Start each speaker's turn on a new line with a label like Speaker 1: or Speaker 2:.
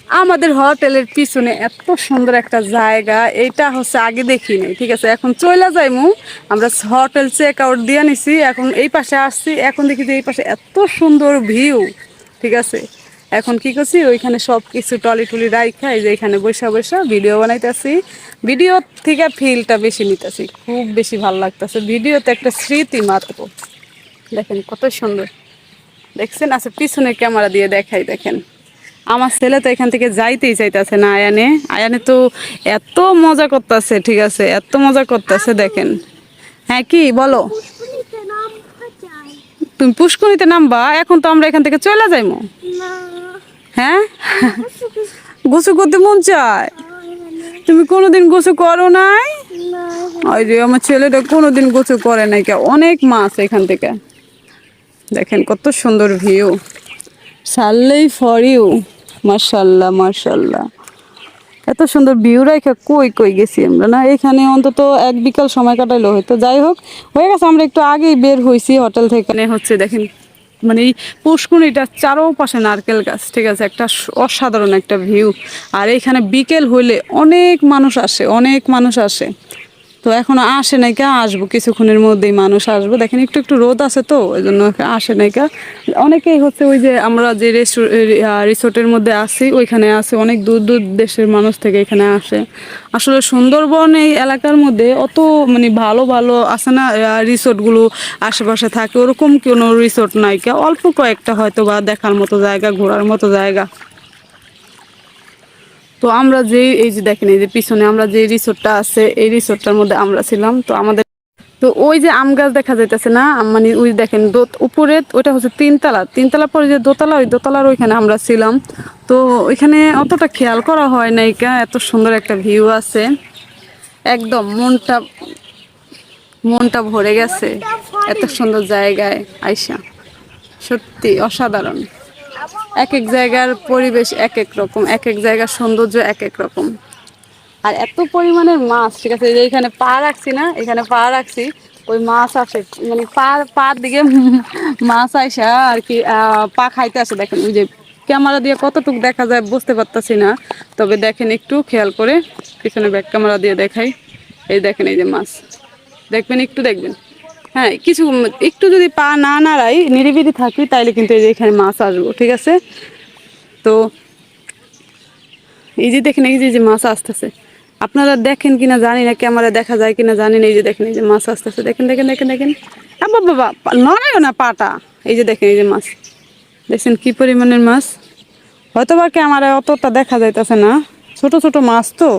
Speaker 1: আমাদের হোটেলের পিছনে এত সুন্দর একটা জায়গা, এটা হচ্ছে আগে দেখি নাই। ঠিক আছে, এখন চলে যাইমু। আমরা হোটেল চেক আউট দিয়ে নিছি, এখন এই পাশে আসছি, এখন দেখি যে এই পাশে এত সুন্দর ভিউ। ঠিক আছে, এখন কি করছি, ওইখানে সব কিছু টলি টলি রাইখা এই যে এখানে বসা বসা ভিডিও বানাইতেছি। ভিডিও থেকে ফিলটা বেশি নিতেছি, খুব বেশি ভালো লাগতেছে। ভিডিওতে একটা স্মৃতি মাত্র। দেখেন কত সুন্দর, দেখছেন? আচ্ছা, পিছনে ক্যামেরা দিয়ে দেখাই, দেখেন আমার ছেলে তো এখান থেকে যাইতেই চাইতেছে না। আয়ানে আয়ানে তো এত মজা করতেছে, ঠিক আছে, এত মজা করতেছে, দেখেন। হ্যাঁ, কি বলো? তুমি পুষ্করিতে নামবা? এখন তো আমরা এখান থেকে চলে যাইমু। হ্যাঁ, গোসল করতে মন চায়? তুমি কোনোদিন গোসল করো নাই? ওই যে আমার ছেলেটা কোনোদিন গোসল করে নাই। অনেক মাছ এখান থেকে, দেখেন কত সুন্দর ভিউ। সাল্লেই for you. মাশাল্লাহ মাশাল্লাহ, এত সুন্দর ভিউ রেখে কই কই গেছি আমরা না। এখানে অন্তত এক বিকাল সময় কাটাইলো হয়তো। যাই হোক, হয়ে গেছে, আমরা একটু আগেই বের হয়েছি হোটেল থেকে। মানে হচ্ছে দেখেন, মানে এই পুষ্করিটার চারোপাশে নারকেল গাছ। ঠিক আছে, একটা অসাধারণ একটা ভিউ। আর এখানে বিকেল হইলে অনেক মানুষ আসে, অনেক মানুষ আসে। তো এখনো আসে নাই কা, আসবো কিছুক্ষণের মধ্যেই মানুষ আসবো। দেখেন একটু একটু রোদ আছে তো ওই জন্য আসে নাই কা। অনেকেই হচ্ছে ওই যে আমরা যে রিসোর্টের মধ্যে আছি ওইখানে আছে, অনেক দূর দূর দেশের মানুষ থেকে এখানে আসে। আসলে সুন্দরবন এই এলাকার মধ্যে অত মানে ভালো ভালো আছে না রিসোর্টগুলো আশেপাশে থাকে, ওরকম কোনো রিসোর্ট নাই কা, অল্প কয়েকটা হয়তো বা দেখার মতো জায়গা, ঘোরার মতো জায়গা। তো আমরা যে এই যে দেখেন, এই যে পিছনে আমরা যে রিসোর্টটা আছে এই রিসোর্টটার মধ্যে আমরা ছিলাম। তো আমাদের তো ওই যে আম গাছ দেখা যাইতেছে না, মানে ওই দেখেন উপরে ওইটা হচ্ছে তিনতলা, তিনতলা পরে যে দোতলা, ওই দোতলার ওইখানে আমরা ছিলাম। তো ওইখানে অতটা খেয়াল করা হয় নাই কা, এত সুন্দর একটা ভিউ আছে, একদম মনটা মনটা ভরে গেছে এত সুন্দর জায়গায় আইসা। সত্যি অসাধারণ। এক এক জায়গার পরিবেশ এক এক রকম, এক এক জায়গার সৌন্দর্য এক এক রকম। আর এত পরিমাণের মাছ, ঠিক আছে, যে এখানে পা রাখছি না, এখানে পা রাখছি, ওই মাছ আসে, মানে পার দিকে মাছ আইসা আর কি পা খাইতে আসে। দেখেন ওই যে ক্যামেরা দিয়ে কতটুকু দেখা যায় বুঝতে পারতাছি না, তবে দেখেন একটু খেয়াল করে, পিছনে ব্যাক ক্যামেরা দিয়ে দেখাই। এই দেখেন, এই যে মাছ দেখবেন, একটু দেখবেন। হ্যাঁ, কিছু একটু যদি পা না নাড়াই, নিরিবিলি থাকি, তাইলে কিন্তু এই যে এখানে মাছ আসবো। ঠিক আছে, তো এই যে দেখেন, এই যে মাছ আসতেছে, আপনারা দেখেন কিনা জানি না, ক্যামেরা দেখা যায় কিনা জানি না। এই যে দেখেন, এই যে মাছ আসতেছে, দেখেন দেখেন দেখেন দেখেন। বাবা, নড়াইও না পাটা। এই যে দেখেন, এই যে মাছ দেখছেন কি পরিমাণের মাছ। হয়তো বা ক্যামেরায় অতটা দেখা যাইতেছে না, ছোট ছোট মাছ তো।